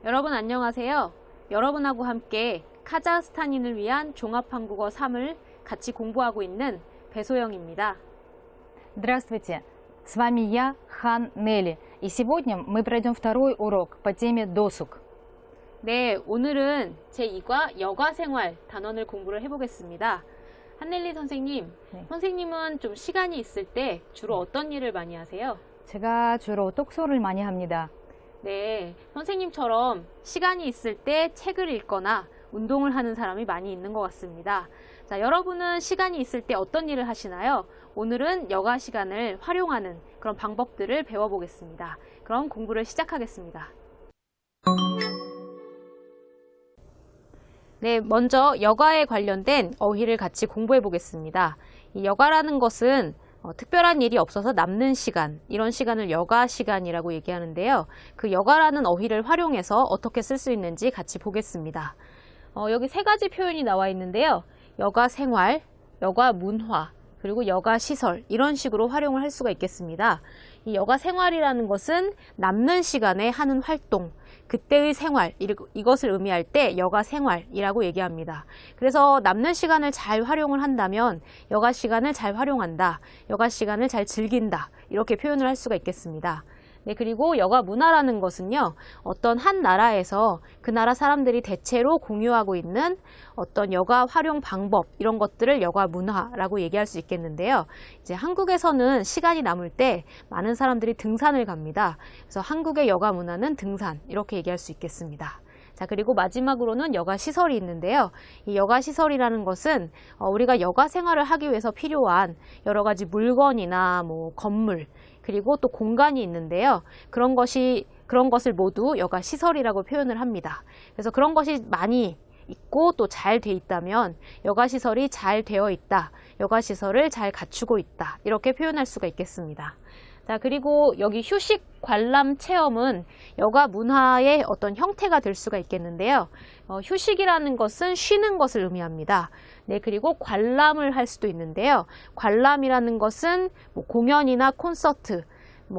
여러분 안녕하세요. 여러분하고 함께 카자흐스탄인을 위한 종합한국어 3을 같이 공부하고 있는 배소영입니다. Здравствуйте, с вами я, Хан Нелли, и сегодня мы пройдем второй урок по теме досуг. 네, 오늘은 제2과 여가생활 단원을 공부를 해보겠습니다. 한넬리 선생님, 네. 선생님은 좀 시간이 있을 때 주로 어떤 일을 많이 하세요? 제가 주로 독서를 많이 합니다. 네, 선생님처럼 시간이 있을 때 책을 읽거나 운동을 하는 사람이 많이 있는 것 같습니다. 자, 여러분은 시간이 있을 때 어떤 일을 하시나요? 오늘은 여가 시간을 활용하는 그런 방법들을 배워보겠습니다. 그럼 공부를 시작하겠습니다. 네, 먼저 여가에 관련된 어휘를 같이 공부해 보겠습니다. 이 여가라는 것은 특별한 일이 없어서 남는 시간, 이런 시간을 여가 시간이라고 얘기하는데요. 그 여가라는 어휘를 활용해서 어떻게 쓸 수 있는지 같이 보겠습니다. 여기 세 가지 표현이 나와 있는데요. 여가 생활, 여가 문화, 그리고 여가 시설, 이런 식으로 활용을 할 수가 있겠습니다. 이 여가 생활이라는 것은 남는 시간에 하는 활동, 그때의 생활, 이것을 의미할 때 여가 생활이라고 얘기합니다. 그래서 남는 시간을 잘 활용을 한다면 여가 시간을 잘 활용한다, 여가 시간을 잘 즐긴다, 이렇게 표현을 할 수가 있겠습니다. 네, 그리고 여가 문화라는 것은요, 어떤 한 나라에서 그 나라 사람들이 대체로 공유하고 있는 어떤 여가 활용 방법, 이런 것들을 여가 문화라고 얘기할 수 있겠는데요. 이제 한국에서는 시간이 남을 때 많은 사람들이 등산을 갑니다. 그래서 한국의 여가 문화는 등산, 이렇게 얘기할 수 있겠습니다. 자, 그리고 마지막으로는 여가 시설이 있는데요. 이 여가 시설이라는 것은 우리가 여가 생활을 하기 위해서 필요한 여러 가지 물건이나 건물, 그리고 또 공간이 있는데요. 그런 것을 모두 여가 시설이라고 표현을 합니다. 그래서 그런 것이 많이 있고 또 잘 돼 있다면 여가 시설이 잘 되어 있다, 여가 시설을 잘 갖추고 있다, 이렇게 표현할 수가 있겠습니다. 자, 그리고 여기 휴식, 관람, 체험은 여가 문화의 어떤 형태가 될 수가 있겠는데요. 휴식이라는 것은 쉬는 것을 의미합니다. 네, 그리고 관람을 할 수도 있는데요. 관람이라는 것은 공연이나 콘서트,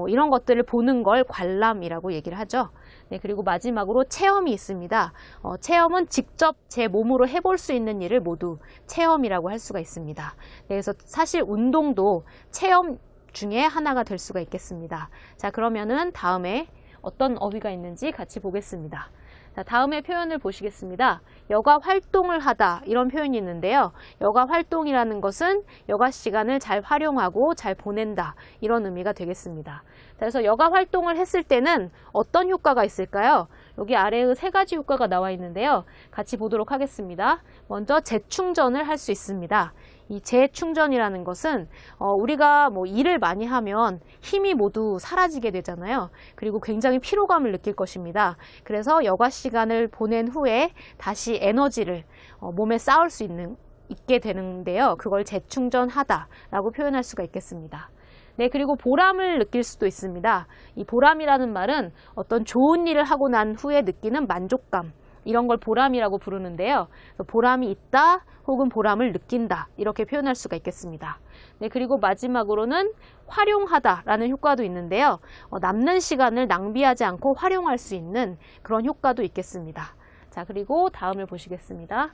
이런 것들을 보는 걸 관람이라고 얘기를 하죠. 네, 그리고 마지막으로 체험이 있습니다. 체험은 직접 제 몸으로 해볼 수 있는 일을 모두 체험이라고 할 수가 있습니다. 네, 그래서 사실 운동도 체험 중에 하나가 될 수가 있겠습니다. 자, 그러면은 다음에 어떤 어휘가 있는지 같이 보겠습니다. 자, 다음에 표현을 보시겠습니다. 여가 활동을 하다, 이런 표현이 있는데요. 여가 활동이라는 것은 여가 시간을 잘 활용하고 잘 보낸다, 이런 의미가 되겠습니다. 자, 그래서 여가 활동을 했을 때는 어떤 효과가 있을까요? 여기 아래의 세 가지 효과가 나와 있는데요. 같이 보도록 하겠습니다. 먼저 재충전을 할 수 있습니다. 이 재충전이라는 것은 우리가 일을 많이 하면 힘이 모두 사라지게 되잖아요. 그리고 굉장히 피로감을 느낄 것입니다. 그래서 여가 시간을 보낸 후에 다시 에너지를 몸에 쌓을 수 있게 되는데요. 그걸 재충전하다라고 표현할 수가 있겠습니다. 네, 그리고 보람을 느낄 수도 있습니다. 이 보람이라는 말은 어떤 좋은 일을 하고 난 후에 느끼는 만족감, 이런 걸 보람이라고 부르는데요. 보람이 있다 혹은 보람을 느낀다, 이렇게 표현할 수가 있겠습니다. 네, 그리고 마지막으로는 활용하다라는 효과도 있는데요. 남는 시간을 낭비하지 않고 활용할 수 있는 그런 효과도 있겠습니다. 자, 그리고 다음을 보시겠습니다.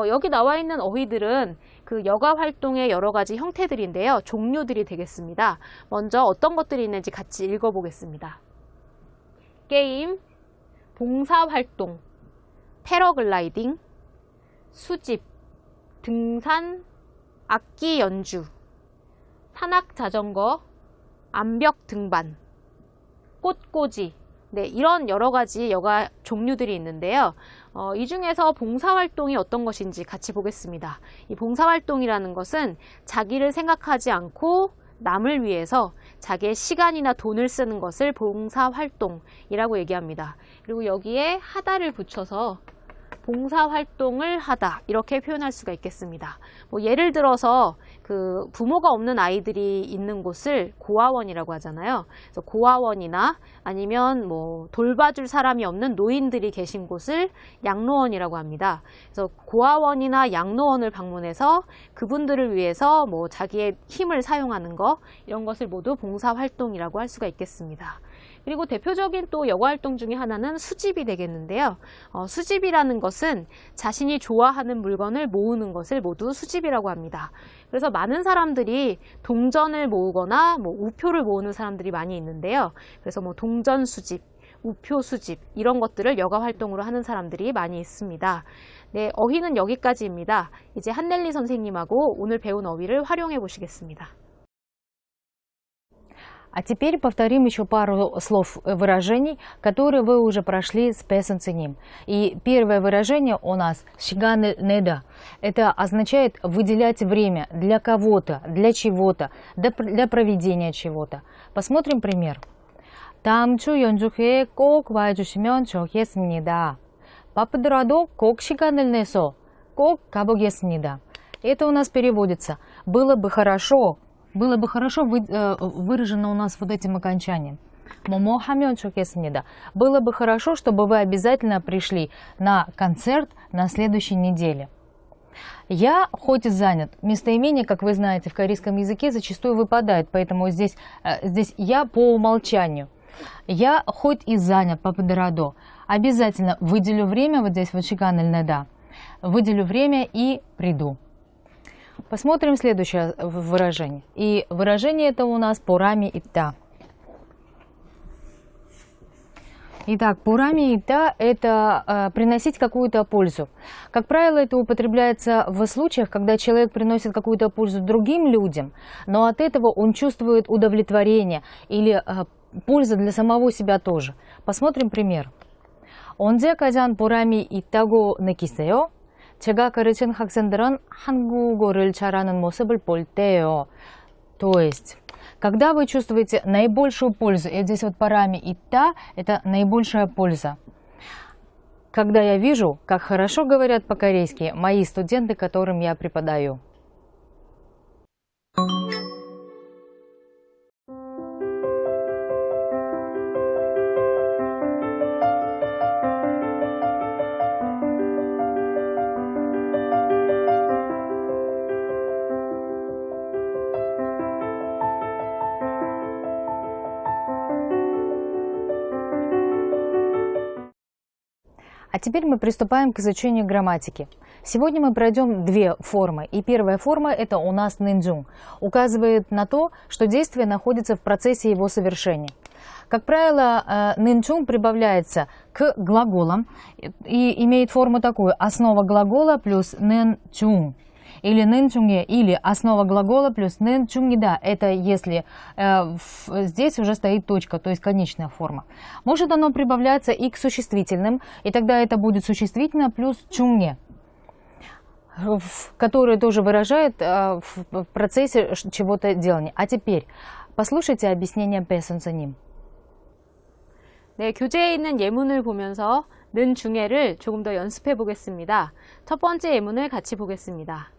여기 나와 있는 어휘들은 그 여가 활동의 여러 가지 형태들인데요. 종류들이 되겠습니다. 먼저 어떤 것들이 있는지 같이 읽어보겠습니다. 게임, 봉사활동, 패러글라이딩, 수집, 등산, 악기 연주, 산악자전거, 암벽 등반, 꽃꽂이, 네, 이런 여러 가지 여가 종류들이 있는데요. 이 중에서 봉사활동이 어떤 것인지 같이 보겠습니다. 이 봉사활동이라는 것은 자기를 생각하지 않고 남을 위해서 자기의 시간이나 돈을 쓰는 것을 봉사활동이라고 얘기합니다. 그리고 여기에 하다를 붙여서 봉사활동을 하다, 이렇게 표현할 수가 있겠습니다. 예를 들어서 그 부모가 없는 아이들이 있는 곳을 고아원이라고 하잖아요. 그래서 고아원이나 아니면 돌봐줄 사람이 없는 노인들이 계신 곳을 양로원이라고 합니다. 그래서 고아원이나 양로원을 방문해서 그분들을 위해서 자기의 힘을 사용하는 거, 이런 것을 모두 봉사활동이라고 할 수가 있겠습니다. 그리고 대표적인 또 여가 활동 중에 하나는 수집이 되겠는데요. 수집이라는 것은 자신이 좋아하는 물건을 모으는 것을 모두 수집이라고 합니다. 그래서 많은 사람들이 동전을 모으거나 우표를 모으는 사람들이 많이 있는데요. 그래서 동전 수집, 우표 수집 이런 것들을 여가 활동으로 하는 사람들이 많이 있습니다. 네, 어휘는 여기까지입니다. 이제 한넬리 선생님하고 오늘 배운 어휘를 활용해 보시겠습니다. А теперь повторим еще пару слов выражений, которые вы уже прошли с Песен Ценим. И первое выражение у нас «щиганы неда». Это означает выделять время для кого-то, для чего-то, для проведения чего-то. Посмотрим пример. 다음 주 연주회에 꼭 와주시면 좋겠습니다. 바쁘더라도 꼭 시간을 내서 꼭 가보겠습니다. Это у нас переводится было бы хорошо выражено у нас вот этим окончанием. 뭐뭐 하면 좋겠습니다. Было бы хорошо, чтобы вы обязательно пришли на концерт на следующей неделе. Я хоть и занят. Местоимение, как вы знаете, в корейском языке зачастую выпадает, поэтому здесь я по умолчанию. Я хоть и занят, 바쁘더라도. Обязательно выделю время, вот здесь вот 시간을 내다. Выделю время и приду. Посмотрим следующее выражение. И выражение это у нас 보람이 있다. Итак, 보람이 있다 – это приносить какую-то пользу. Как правило, это употребляется в случаях, когда человек приносит какую-то пользу другим людям, но от этого он чувствует удовлетворение или пользу для самого себя тоже. Посмотрим пример. 언제 가장 보람이 있다고 느끼세요? 제가 가르친 학생들은 한국어를 잘하는 모습을 볼 때요. То есть, когда вы чувствуете наибольшую пользу, и здесь вот 보람이 있다, это наибольшая польза. Когда я вижу, как хорошо говорят по-корейски мои студенты, которым я преподаю. А теперь мы приступаем к изучению грамматики. Сегодня мы пройдем две формы. И первая форма – это у нас нынджун. Указывает на то, что действие находится в процессе его совершения. Как правило, нынджун прибавляется к глаголам и имеет форму такую – основа глагола плюс нынджун. Или нынджунге, или основа глагола плюс нынджунгида. Это если здесь уже стоит точка, то есть конечная форма. Может оно прибавляться и к существительным, и тогда это будет существительное плюс чунге, которое тоже выражает в процессе чего-то делания. А теперь послушайте объяснение Песен Ценим. 네, 교재에 있는 예문을 보면서 는 중에를 조금 더 연습해 보겠습니다. 첫 번째 예문을 같이 보겠습니다.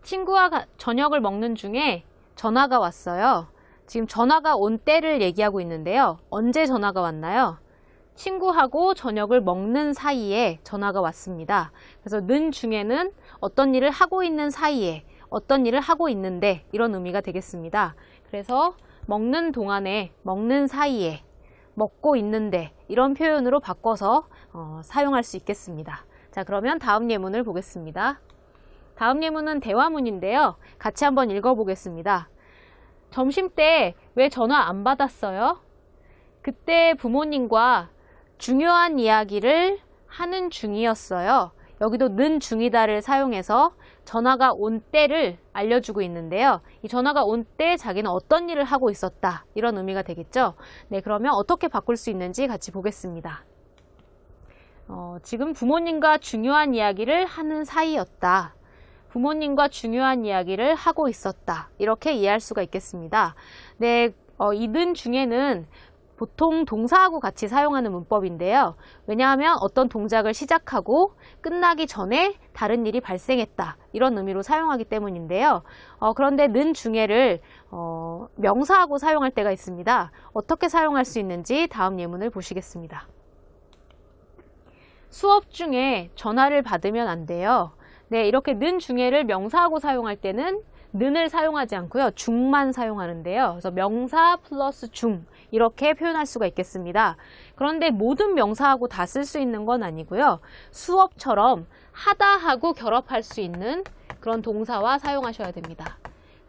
친구와 저녁을 먹는 중에 전화가 왔어요. 지금 전화가 온 때를 얘기하고 있는데요. 언제 전화가 왔나요? 친구하고 저녁을 먹는 사이에 전화가 왔습니다. 그래서 는 중에는 어떤 일을 하고 있는 사이에, 어떤 일을 하고 있는데 이런 의미가 되겠습니다. 그래서 먹는 동안에, 먹는 사이에, 먹고 있는데 이런 표현으로 바꿔서 사용할 수 있겠습니다. 자, 그러면 다음 예문을 보겠습니다. 다음 예문은 대화문인데요. 같이 한번 읽어보겠습니다. 점심 때 왜 전화 안 받았어요? 그때 부모님과 중요한 이야기를 하는 중이었어요. 여기도 는 중이다를 사용해서 전화가 온 때를 알려주고 있는데요. 이 전화가 온 때 자기는 어떤 일을 하고 있었다. 이런 의미가 되겠죠. 네, 그러면 어떻게 바꿀 수 있는지 같이 보겠습니다. 지금 부모님과 중요한 이야기를 하는 사이였다. 부모님과 중요한 이야기를 하고 있었다. 이렇게 이해할 수가 있겠습니다. 네, 이 는 중에는 보통 동사하고 같이 사용하는 문법인데요. 왜냐하면 어떤 동작을 시작하고 끝나기 전에 다른 일이 발생했다. 이런 의미로 사용하기 때문인데요. 그런데 는 중에를 명사하고 사용할 때가 있습니다. 어떻게 사용할 수 있는지 다음 예문을 보시겠습니다. 수업 중에 전화를 받으면 안 돼요. 네, 이렇게 는 중에를 명사하고 사용할 때는 는을 사용하지 않고요. 중만 사용하는데요. 그래서 명사 플러스 중 이렇게 표현할 수가 있겠습니다. 그런데 모든 명사하고 다 쓸 수 있는 건 아니고요. 수업처럼 하다하고 결합할 수 있는 그런 동사와 사용하셔야 됩니다.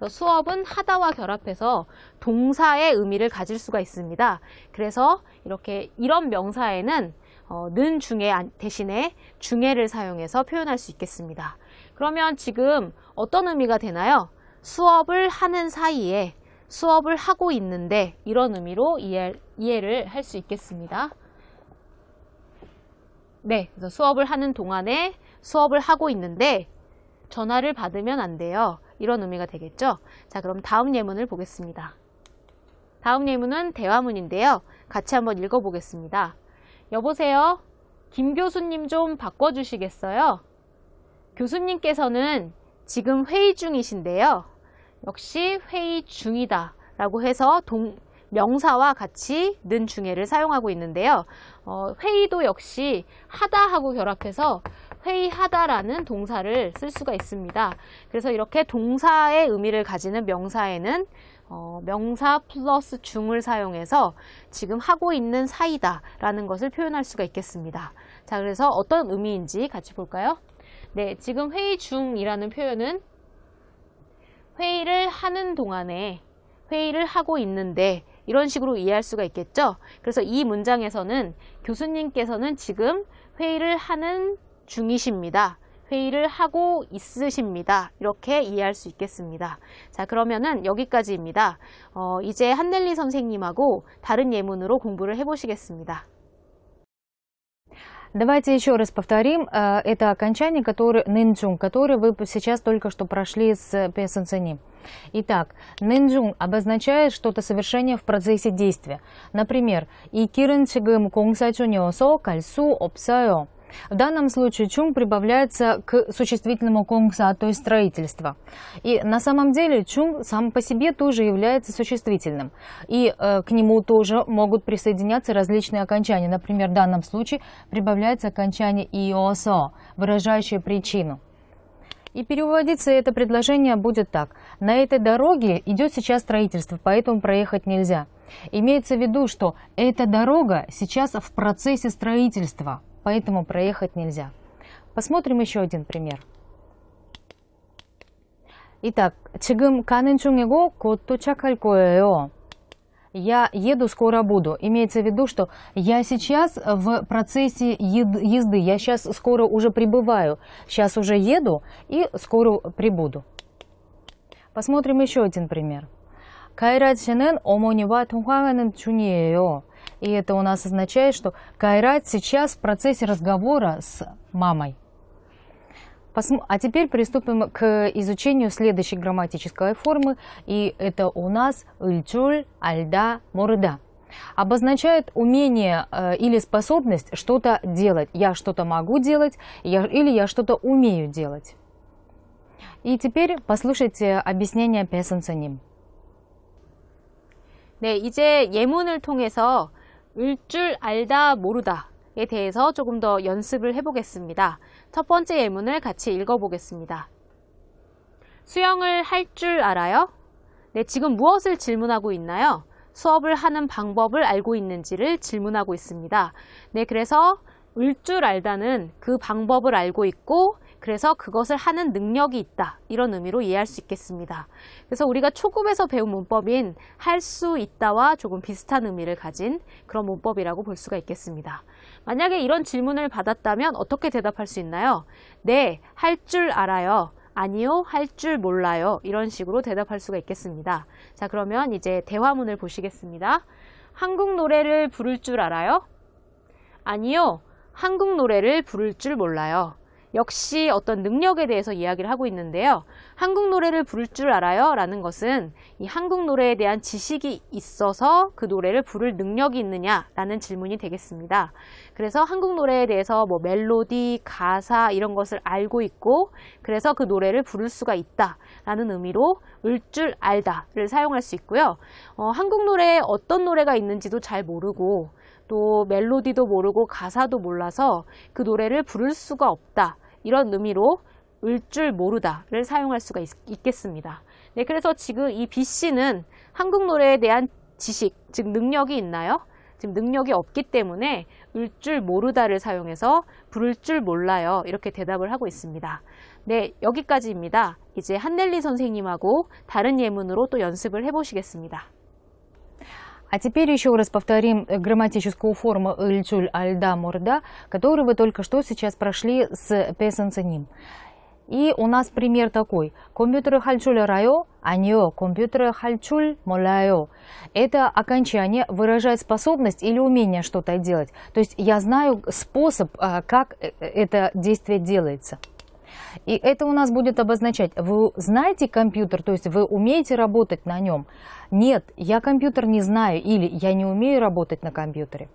수업은 하다와 결합해서 동사의 의미를 가질 수가 있습니다. 그래서 이렇게 이런 명사에는 는 중에 대신에 중에를 사용해서 표현할 수 있겠습니다. 그러면 지금 어떤 의미가 되나요? 수업을 하는 사이에 수업을 하고 있는데 이런 의미로 이해를 할 수 있겠습니다. 네, 그래서 수업을 하는 동안에 수업을 하고 있는데 전화를 받으면 안 돼요. 이런 의미가 되겠죠? 자, 그럼 다음 예문을 보겠습니다. 다음 예문은 대화문인데요. 같이 한번 읽어보겠습니다. 여보세요? 김 교수님 좀 바꿔주시겠어요? 교수님께서는 지금 회의 중이신데요. 역시 회의 중이다 라고 해서 명사와 같이 는 중에를 사용하고 있는데요. 회의도 역시 하다하고 결합해서 회의하다라는 동사를 쓸 수가 있습니다. 그래서 이렇게 동사의 의미를 가지는 명사에는 명사 플러스 중을 사용해서 지금 하고 있는 사이다 라는 것을 표현할 수가 있겠습니다. 자, 그래서 어떤 의미인지 같이 볼까요? 네, 지금 회의 중이라는 표현은 회의를 하는 동안에 회의를 하고 있는데 이런 식으로 이해할 수가 있겠죠? 그래서 이 문장에서는 교수님께서는 지금 회의를 하는 중이십니다. 회의를 하고 있으십니다. 이렇게 이해할 수 있겠습니다. 자, 그러면은 여기까지입니다. 이제 한넬리 선생님하고 다른 예문으로 공부를 해보시겠습니다. Давайте еще раз повторим это окончание, которое нынчун, которое вы сейчас только что прошли с песенцаним. Итак, нынчун обозначает что-то совершение в процессе действия. Например, 이 길은 지금 공사 중이어서 갈 수 없어요. В данном случае чун прибавляется к существительному конса, то есть строительство. И на самом деле чун сам по себе тоже является существительным. И к нему тоже могут присоединяться различные окончания. Например, в данном случае прибавляется окончание иосо, выражающее причину. И переводиться это предложение будет так. На этой дороге идет сейчас строительство, поэтому проехать нельзя. Имеется в виду, что эта дорога сейчас в процессе строительства, поэтому проехать нельзя. Посмотрим еще один пример. Итак, 지금 가는 중이고 곧 도착할 거예요. Я еду, скоро буду. Имеется в виду, что я сейчас в процессе езды, я сейчас скоро уже прибываю. Сейчас уже еду и скоро прибуду. Посмотрим еще один пример. Кайрат 씨는 어머니와 통화하는 중이에요. И это у нас означает, что Кайрат сейчас в процессе разговора с мамой. А теперь приступим к изучению следующей грамматической формы. И это у нас ыльчуль, альда, морда. Обозначает умение или способность что-то делать. Я что-то могу делать или я что-то умею делать. И теперь послушайте объяснение песенцаним. 네, 이제 예문을 통해서 을 줄 알다 모르다에 대해서 조금 더 연습을 해보겠습니다. 첫 번째 예문을 같이 읽어보겠습니다. 수영을 할 줄 알아요? 네, 지금 무엇을 질문하고 있나요? 수업을 하는 방법을 알고 있는지를 질문하고 있습니다. 네, 그래서 을 줄 알다는 그 방법을 알고 있고 그래서 그것을 하는 능력이 있다. 이런 의미로 이해할 수 있겠습니다. 그래서 우리가 초급에서 배운 문법인 할 수 있다와 조금 비슷한 의미를 가진 그런 문법이라고 볼 수가 있겠습니다. 만약에 이런 질문을 받았다면 어떻게 대답할 수 있나요? 네, 할 줄 알아요. 아니요, 할 줄 몰라요. 이런 식으로 대답할 수가 있겠습니다. 자, 그러면 이제 대화문을 보시겠습니다. 한국 노래를 부를 줄 알아요? 아니요, 한국 노래를 부를 줄 몰라요. 역시 어떤 능력에 대해서 이야기를 하고 있는데요. 한국 노래를 부를 줄 알아요? 라는 것은 이 한국 노래에 대한 지식이 있어서 그 노래를 부를 능력이 있느냐? 라는 질문이 되겠습니다. 그래서 한국 노래에 대해서 뭐 멜로디, 가사 이런 것을 알고 있고 그래서 그 노래를 부를 수가 있다 라는 의미로 을 줄 알다를 사용할 수 있고요. 한국 노래에 어떤 노래가 있는지도 잘 모르고 또 멜로디도 모르고 가사도 몰라서 그 노래를 부를 수가 없다. 이런 의미로 을 줄 모르다를 사용할 수가 있겠습니다. 네, 그래서 지금 이 B 씨는 한국 노래에 대한 지식, 즉 능력이 있나요? 지금 능력이 없기 때문에 을 줄 모르다를 사용해서 부를 줄 몰라요. 이렇게 대답을 하고 있습니다. 네, 여기까지입니다. 이제 한넬리 선생님하고 다른 예문으로 또 연습을 해보시겠습니다. А теперь еще раз повторим грамматическую форму «ыльчуль альда морда», которую вы только что сейчас прошли с песенценим. И у нас пример такой. Компьютеры хальчуль райо, анио, компьютеры хальчуль молайо. Это окончание выражает способность или умение что-то делать. То есть я знаю способ, как это действие делается. И это у нас будет обозначать, вы знаете компьютер, то есть вы умеете работать на нем. Нет, я компьютер не знаю или я не умею работать на компьютере.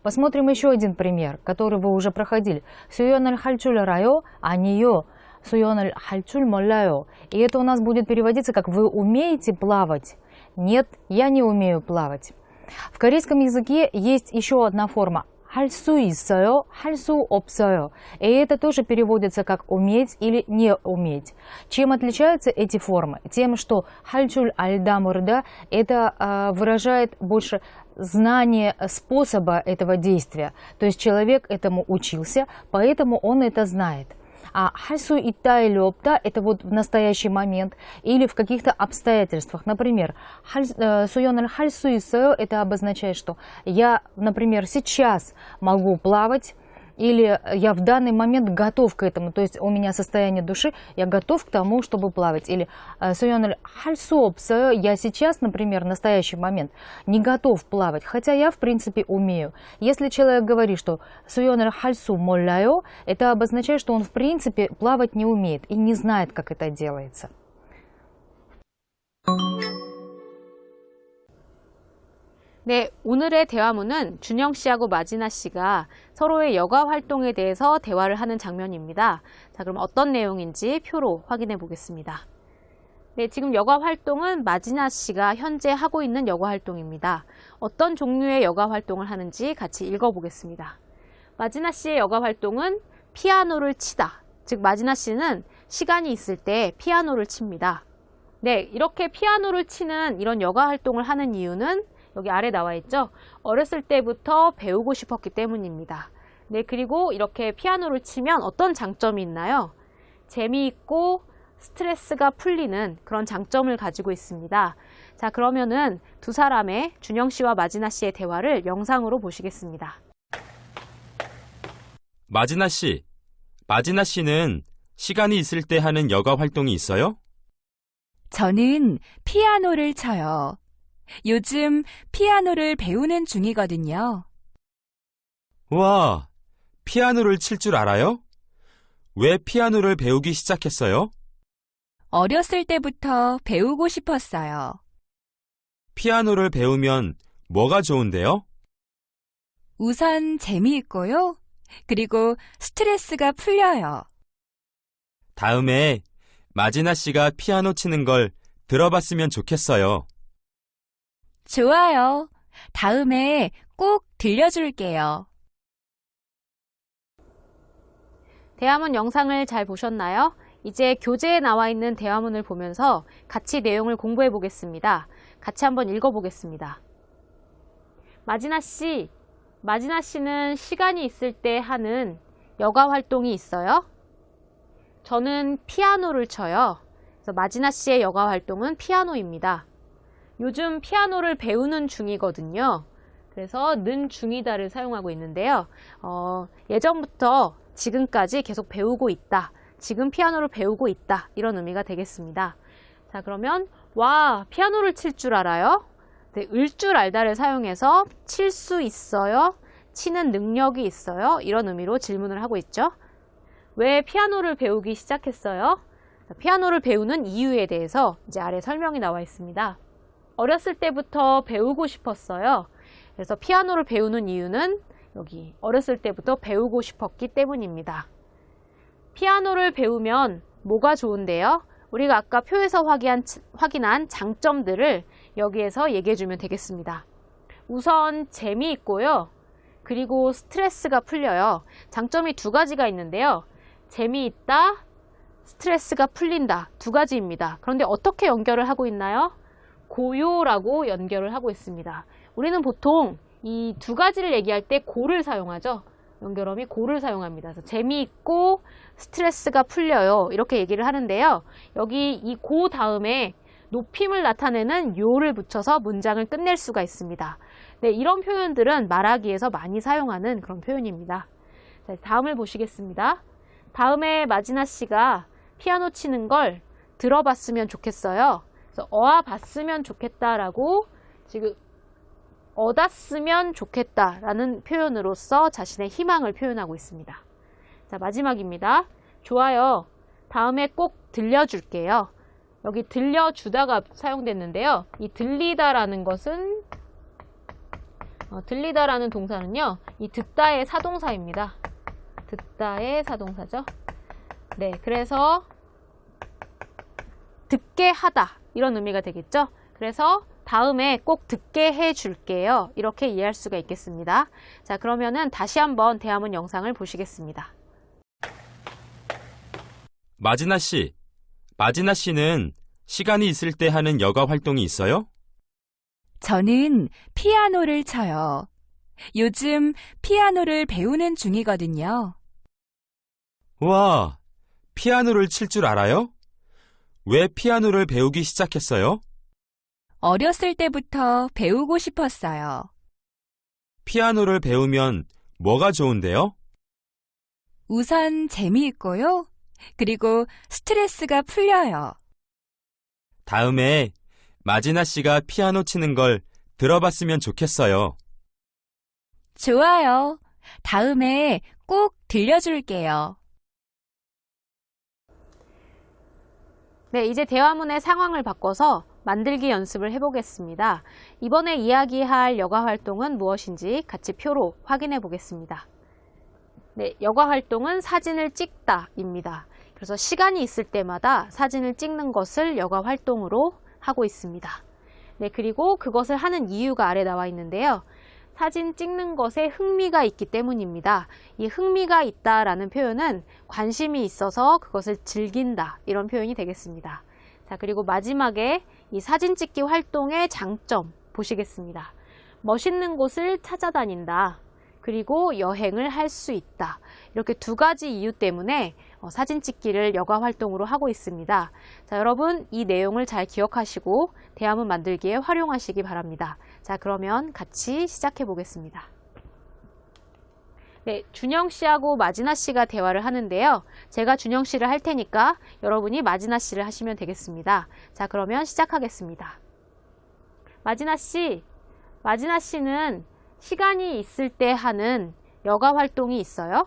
Посмотрим еще один пример, который вы уже проходили. Суёналь хальчуль райо, анио, суёналь хальчуль моллайо. И это у нас будет переводиться как «вы умеете плавать?» Нет, я не умею плавать. В корейском языке есть еще одна форма. 할 수 있어요, 할 수 없어요. И это тоже переводится как «уметь» или «не уметь». Чем отличаются эти формы? Тем, что «хальчуль альда мурда» это выражает больше знание способа этого действия. То есть человек этому учился, поэтому он это знает. А хальсу итта или опта это вот в настоящий момент или в каких-то обстоятельствах. Например, суёналь хальсу исэо это обозначает, что я, например, сейчас могу плавать, или я в данный момент готов к этому, то есть у меня состояние души, я готов к тому, чтобы плавать. Или суёналь хальсу опсэо, я сейчас, например, в настоящий момент не готов плавать, хотя я в принципе умею. Если человек говорит, что суёналь хальсу моллайо, это обозначает, что он в принципе плавать не умеет и не знает, как это делается. 네, 오늘의 대화문은 준영 씨하고 마지나 씨가 서로의 여가 활동에 대해서 대화를 하는 장면입니다. 자, 그럼 어떤 내용인지 표로 확인해 보겠습니다. 네, 지금 여가 활동은 마지나 씨가 현재 하고 있는 여가 활동입니다. 어떤 종류의 여가 활동을 하는지 같이 읽어보겠습니다. 마지나 씨의 여가 활동은 피아노를 치다. 즉, 마지나 씨는 시간이 있을 때 피아노를 칩니다. 네, 이렇게 피아노를 치는 이런 여가 활동을 하는 이유는 여기 아래 나와 있죠. 어렸을 때부터 배우고 싶었기 때문입니다. 네, 그리고 이렇게 피아노를 치면 어떤 장점이 있나요? 재미있고 스트레스가 풀리는 그런 장점을 가지고 있습니다. 자, 그러면은 두 사람의 준영 씨와 마지나 씨의 대화를 영상으로 보시겠습니다. 마지나 씨, 마지나 씨는 시간이 있을 때 하는 여가 활동이 있어요? 저는 피아노를 쳐요. 요즘 피아노를 배우는 중이거든요. 와, 피아노를 칠 줄 알아요? 왜 피아노를 배우기 시작했어요? 어렸을 때부터 배우고 싶었어요. 피아노를 배우면 뭐가 좋은데요? 우선 재미있고요. 그리고 스트레스가 풀려요. 다음에 마지나 씨가 피아노 치는 걸 들어봤으면 좋겠어요. 좋아요. 다음에 꼭 들려줄게요. 대화문 영상을 잘 보셨나요? 이제 교재에 나와 있는 대화문을 보면서 같이 내용을 공부해 보겠습니다. 같이 한번 읽어보겠습니다. 마지나 씨는 시간이 있을 때 하는 여가 활동이 있어요? 저는 피아노를 쳐요. 그래서 마지나 씨의 여가 활동은 피아노입니다. 요즘 피아노를 배우는 중이거든요. 그래서 는 중이다를 사용하고 있는데요. 예전부터 지금까지 계속 배우고 있다. 지금 피아노를 배우고 있다. 이런 의미가 되겠습니다. 자, 그러면 와, 피아노를 칠 줄 알아요? 네, 을 줄 알다를 사용해서 칠 수 있어요? 치는 능력이 있어요? 이런 의미로 질문을 하고 있죠. 왜 피아노를 배우기 시작했어요? 피아노를 배우는 이유에 대해서 이제 아래 설명이 나와 있습니다. 어렸을 때부터 배우고 싶었어요. 그래서 피아노를 배우는 이유는 여기 어렸을 때부터 배우고 싶었기 때문입니다. 피아노를 배우면 뭐가 좋은데요? 우리가 아까 표에서 확인한 장점들을 여기에서 얘기해 주면 되겠습니다. 우선 재미있고요. 그리고 스트레스가 풀려요. 장점이 두 가지가 있는데요. 재미있다, 스트레스가 풀린다. 두 가지입니다. 그런데 어떻게 연결을 하고 있나요? 고요라고 연결을 하고 있습니다. 우리는 보통 이 두 가지를 얘기할 때 고를 사용하죠. 연결어미 고를 사용합니다. 그래서 재미있고 스트레스가 풀려요. 이렇게 얘기를 하는데요. 여기 이 고 다음에 높임을 나타내는 요를 붙여서 문장을 끝낼 수가 있습니다. 네, 이런 표현들은 말하기에서 많이 사용하는 그런 표현입니다. 자, 다음을 보시겠습니다. 다음에 마지나 씨가 피아노 치는 걸 들어봤으면 좋겠어요. 그래서 봤으면 좋겠다라고 지금 얻었으면 좋겠다라는 표현으로서 자신의 희망을 표현하고 있습니다. 자, 마지막입니다. 좋아요. 다음에 꼭 들려줄게요. 여기 들려주다가 사용됐는데요. 이 들리다라는 것은 들리다라는 동사는요. 이 듣다의 사동사입니다. 듣다의 사동사죠. 네, 그래서 듣게 하다 이런 의미가 되겠죠. 그래서 다음에 꼭 듣게 해줄게요. 이렇게 이해할 수가 있겠습니다. 자, 그러면은 다시 한번 대화문 영상을 보시겠습니다. 마지나 씨는 시간이 있을 때 하는 여가 활동이 있어요? 저는 피아노를 쳐요. 요즘 피아노를 배우는 중이거든요. 와, 피아노를 칠 줄 알아요? 왜 피아노를 배우기 시작했어요? 어렸을 때부터 배우고 싶었어요. 피아노를 배우면 뭐가 좋은데요? 우선 재미있고요. 그리고 스트레스가 풀려요. 다음에 마지나 씨가 피아노 치는 걸 들어봤으면 좋겠어요. 좋아요. 다음에 꼭 들려줄게요. 네, 이제 대화문의 상황을 바꿔서 만들기 연습을 해보겠습니다. 이번에 이야기할 여가 활동은 무엇인지 같이 표로 확인해 보겠습니다. 네, 여가 활동은 사진을 찍다입니다. 그래서 시간이 있을 때마다 사진을 찍는 것을 여가 활동으로 하고 있습니다. 네, 그리고 그것을 하는 이유가 아래 나와 있는데요. 사진 찍는 것에 흥미가 있기 때문입니다. 이 흥미가 있다라는 표현은 관심이 있어서 그것을 즐긴다 이런 표현이 되겠습니다. 자, 그리고 마지막에 이 사진 찍기 활동의 장점 보시겠습니다. 멋있는 곳을 찾아다닌다. 그리고 여행을 할 수 있다. 이렇게 두 가지 이유 때문에 사진 찍기를 여가 활동으로 하고 있습니다. 자, 여러분 이 내용을 잘 기억하시고 대화문 만들기에 활용하시기 바랍니다. 자, 그러면 같이 시작해 보겠습니다. 네, 준영 씨하고 마지나 씨가 대화를 하는데요. 제가 준영 씨를 할 테니까 여러분이 마지나 씨를 하시면 되겠습니다. 자, 그러면 시작하겠습니다. 마지나 씨는 시간이 있을 때 하는 여가 활동이 있어요?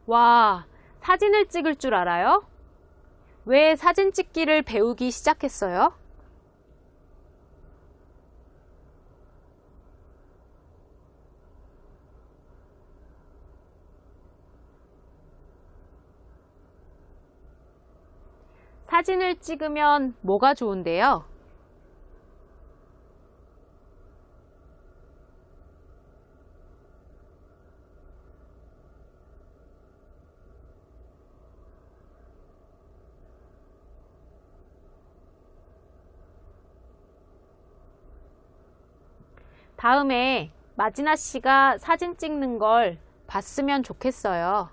와, 사진을 찍을 줄 알아요? 왜 사진 찍기를 배우기 시작했어요? 사진을 찍으면 뭐가 좋은데요? 다음에 마지나 씨가 사진 찍는 걸 봤으면 좋겠어요.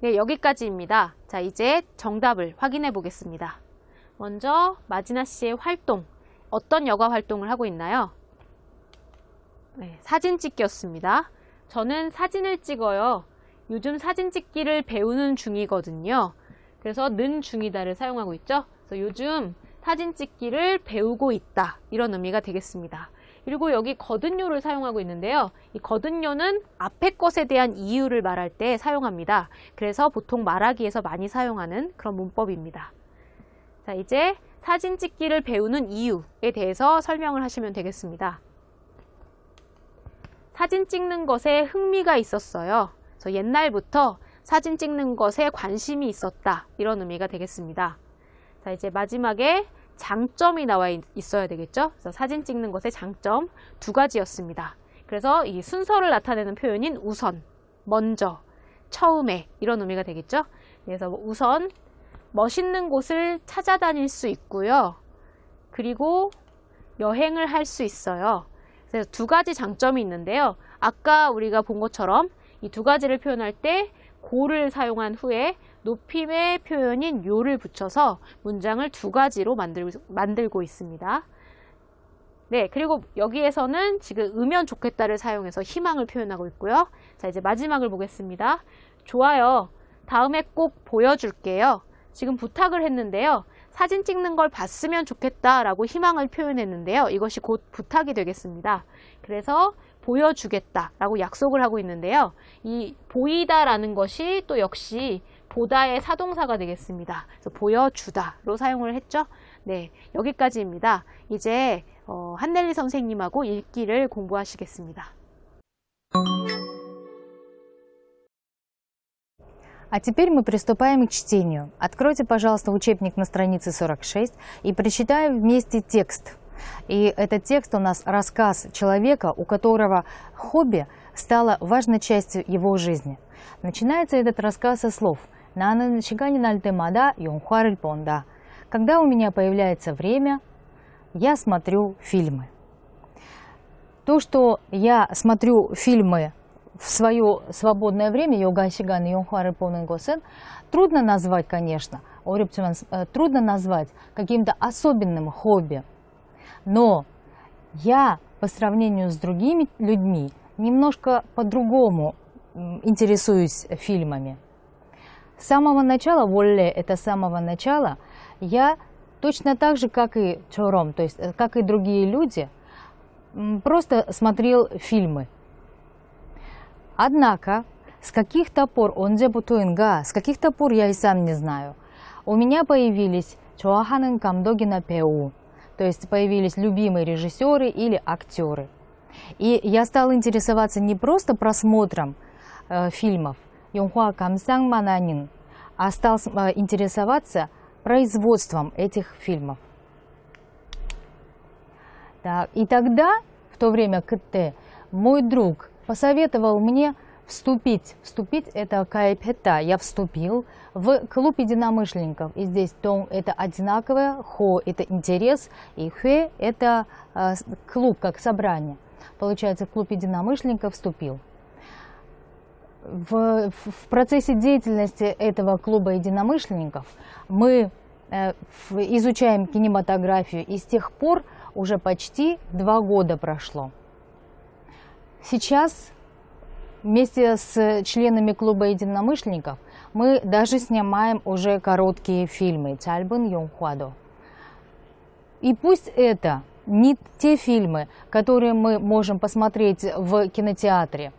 네, 여기까지입니다. 자, 이제 정답을 확인해 보겠습니다. 먼저 마지나 씨의 활동, 어떤 여가 활동을 하고 있나요? 네, 사진 찍기였습니다. 저는 사진을 찍어요. 요즘 사진 찍기를 배우는 중이거든요. 그래서 는 중이다를 사용하고 있죠. 그래서 요즘 사진 찍기를 배우고 있다. 이런 의미가 되겠습니다. 그리고 여기 거듭요를 사용하고 있는데요. 이 거듭요는 앞에 것에 대한 이유를 말할 때 사용합니다. 그래서 보통 말하기에서 많이 사용하는 그런 문법입니다. 자, 이제 사진 찍기를 배우는 이유에 대해서 설명을 하시면 되겠습니다. 사진 찍는 것에 흥미가 있었어요. 그래서 옛날부터 사진 찍는 것에 관심이 있었다. 이런 의미가 되겠습니다. 자, 이제 마지막에 장점이 나와 있어야 되겠죠? 그래서 사진 찍는 것의 장점 2가지였습니다. 그래서 이 순서를 나타내는 표현인 우선, 먼저, 처음에 이런 의미가 되겠죠? 그래서 우선 멋있는 곳을 찾아다닐 수 있고요. 그리고 여행을 할 수 있어요. 그래서 2가지 장점이 있는데요. 아까 우리가 본 것처럼 이 2가지를 표현할 때 고를 사용한 후에 높임의 표현인 요를 붙여서 문장을 2가지로 만들고 있습니다. 네, 그리고 여기에서는 지금 으면 좋겠다를 사용해서 희망을 표현하고 있고요. 자, 이제 마지막을 보겠습니다. 좋아요. 다음에 꼭 보여줄게요. 지금 부탁을 했는데요. 사진 찍는 걸 봤으면 좋겠다라고 희망을 표현했는데요. 이것이 곧 부탁이 되겠습니다. 그래서 보여주겠다라고 약속을 하고 있는데요. 이 보이다라는 것이 또 역시 보다의 사동사가 되겠습니다. 그래서 보여주다로 사용을 했죠. 네, 여기까지입니다. 이제 한넬리 선생님하고 읽기를 공부하시겠습니다. А теперь мы приступаем к чтению. Откройте, пожалуйста, учебник на странице 46 и прочитаем вместе текст. И этот текст у нас рассказ человека, у которого хобби стало важной частью его жизни. Начинается этот рассказ со слов «На는 시간이 날 때마다 영화를 본다». Когда у меня появляется время, я смотрю фильмы. То, что я смотрю фильмы в свое свободное время, йога 시간 영화를 보는 것은 трудно назвать, конечно, трудно назвать каким-то особенным хобби. Но я по сравнению с другими людьми немножко по-другому интересуюсь фильмами. С самого начала, 원래 это с самого начала, я точно так же, как и 저럼, то есть как и другие люди, просто смотрел фильмы. Однако, с каких-то пор, 언제부터인가, с каких-то пор я и сам не знаю, у меня появились 좋아하는 감독이나 배우, то есть появились любимые режиссеры или актеры. И я стал интересоваться не просто просмотром фильмов, 영화 감상만 하는, а стал интересоваться производством этих фильмов. Так, и тогда, в то время, 그때, мой друг посоветовал мне вступить это кайпета, я вступил в клуб единомышленников. И здесь том это одинаковое, хо это интерес, и хэ это клуб, как собрание. Получается, клуб единомышленников вступил. В процессе деятельности этого клуба единомышленников мы изучаем кинематографию, и с тех пор уже почти 2 года прошло. Сейчас вместе с членами клуба единомышленников мы даже снимаем уже короткие фильмы, 짧은 영화도. И пусть это не те фильмы, которые мы можем посмотреть в кинотеатре,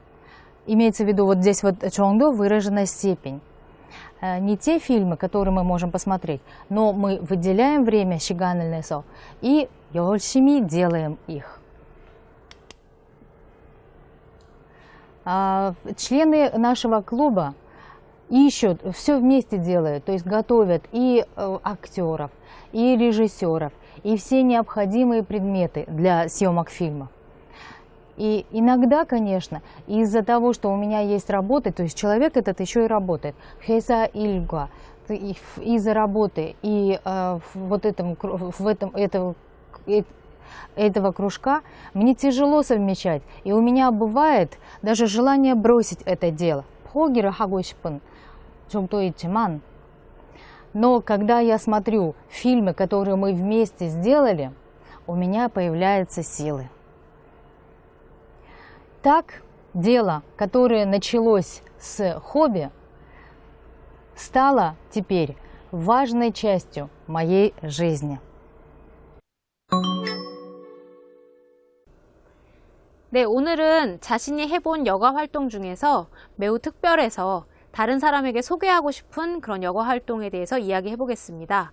имеется в виду вот здесь вот 정도, выраженная степень, не те фильмы, которые мы можем посмотреть, но мы выделяем время, 시간을 내서, и 열심히 делаем их. Члены нашего клуба ищут, все вместе делают, то есть готовят и актеров, и режиссеров, и все необходимые предметы для съемок фильмов. И иногда, конечно, из-за того, что у меня есть работа, то есть человек этот еще и работает, 회사 일과, из-за работы и этого кружка мне тяжело совмещать, и у меня бывает даже желание бросить это дело. 포기를 하고 싶은 적도 있지만, но когда я смотрю фильмы, которые мы вместе сделали, у меня появляются силы. Так, дело, которое началось с хобби, стало теперь важной частью моей жизни. 네, 오늘은 자신이 해본 여가 활동 중에서 매우 특별해서 다른 사람에게 소개하고 싶은 그런 여가 활동에 대해서 이야기해 보겠습니다.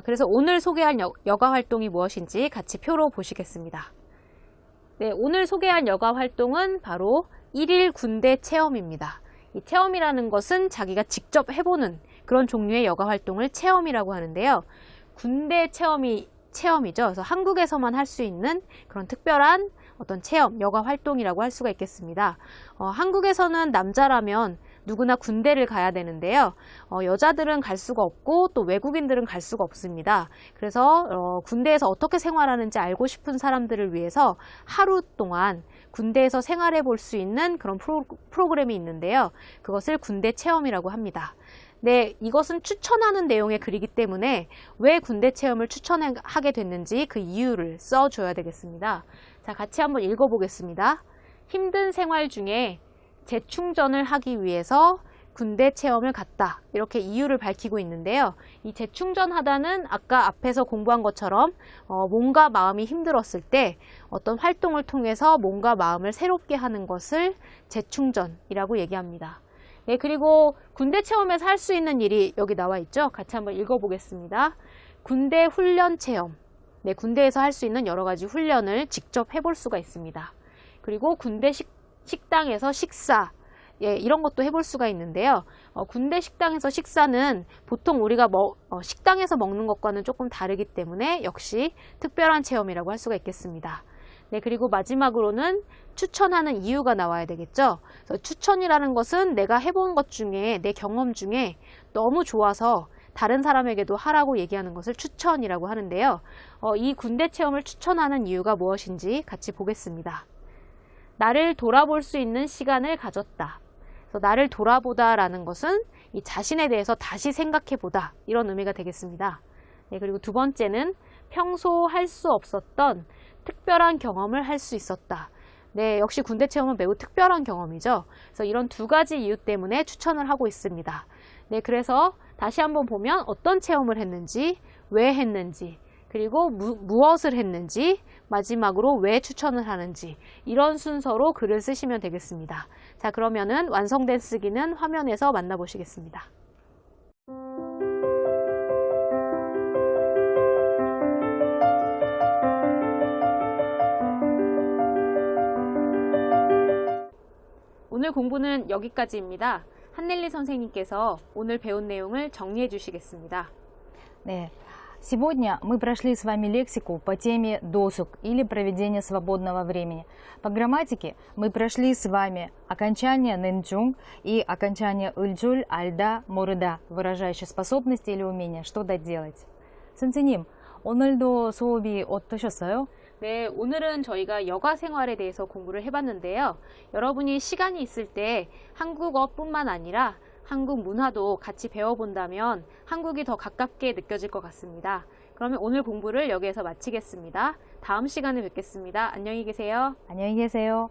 그래서 오늘 소개할 여가 활동이 무엇인지 같이 표로 보시겠습니다. 네, 오늘 소개할 여가 활동은 바로 1일 군대 체험입니다. 이 체험이라는 것은 자기가 직접 해보는 그런 종류의 여가 활동을 체험이라고 하는데요. 군대 체험이죠. 그래서 한국에서만 할 수 있는 그런 특별한 어떤 체험, 여가 활동이라고 할 수가 있겠습니다. 한국에서는 남자라면 누구나 군대를 가야 되는데요. 여자들은 갈 수가 없고 또 외국인들은 갈 수가 없습니다. 그래서 군대에서 어떻게 생활하는지 알고 싶은 사람들을 위해서 하루 동안 군대에서 생활해 볼 수 있는 그런 프로그램이 있는데요. 그것을 군대 체험이라고 합니다. 네, 이것은 추천하는 내용의 글이기 때문에 왜 군대 체험을 추천하게 됐는지 그 이유를 써줘야 되겠습니다. 자, 같이 한번 읽어보겠습니다. 힘든 생활 중에 재충전을 하기 위해서 군대 체험을 갔다. 이렇게 이유를 밝히고 있는데요. 이 재충전하다는 아까 앞에서 공부한 것처럼 몸과 마음이 힘들었을 때 어떤 활동을 통해서 몸과 마음을 새롭게 하는 것을 재충전이라고 얘기합니다. 네, 그리고 군대 체험에서 할 수 있는 일이 여기 나와 있죠. 같이 한번 읽어보겠습니다. 군대 훈련 체험. 네, 군대에서 할 수 있는 여러 가지 훈련을 직접 해볼 수가 있습니다. 그리고 군대 식당에서 식사. 예, 이런 것도 해볼 수가 있는데요. 군대 식당에서 식사는 보통 우리가 식당에서 먹는 것과는 조금 다르기 때문에 역시 특별한 체험이라고 할 수가 있겠습니다. 네, 그리고 마지막으로는 추천하는 이유가 나와야 되겠죠. 그래서 추천이라는 것은 내가 해본 것 중에, 내 경험 중에 너무 좋아서 다른 사람에게도 하라고 얘기하는 것을 추천이라고 하는데요. 이 군대 체험을 추천하는 이유가 무엇인지 같이 보겠습니다. 나를 돌아볼 수 있는 시간을 가졌다. 그래서 나를 돌아보다라는 것은 이 자신에 대해서 다시 생각해보다, 이런 의미가 되겠습니다. 네, 그리고 두 번째는 평소 할 수 없었던 특별한 경험을 할 수 있었다. 네, 역시 군대 체험은 매우 특별한 경험이죠. 그래서 이런 두 가지 이유 때문에 추천을 하고 있습니다. 네, 그래서 다시 한번 보면 어떤 체험을 했는지, 왜 했는지, 그리고 무엇을 했는지, 마지막으로 왜 추천을 하는지, 이런 순서로 글을 쓰시면 되겠습니다. 자, 그러면은 완성된 쓰기는 화면에서 만나보시겠습니다. 오늘 공부는 여기까지입니다. 한넬리 선생님께서 오늘 배운 내용을 정리해 주시겠습니다. 네. Сегодня мы прошли с вами лексику по теме досуг или проведение свободного времени. По грамматике мы прошли с вами окончание нэнчунг и окончание ыльджуль, альда, мо르다, выражающие способности или умения, что-то делать. 선생님, 오늘도 수업이 어떠셨어요? 네, 오늘은 저희가 여가 생활에 대해서 공부를 해봤는데요. 여러분이 시간이 있을 때 한국어뿐만 아니라 한국 문화도 같이 배워본다면 한국이 더 가깝게 느껴질 것 같습니다. 그러면 오늘 공부를 여기에서 마치겠습니다. 다음 시간에 뵙겠습니다. 안녕히 계세요. 안녕히 계세요.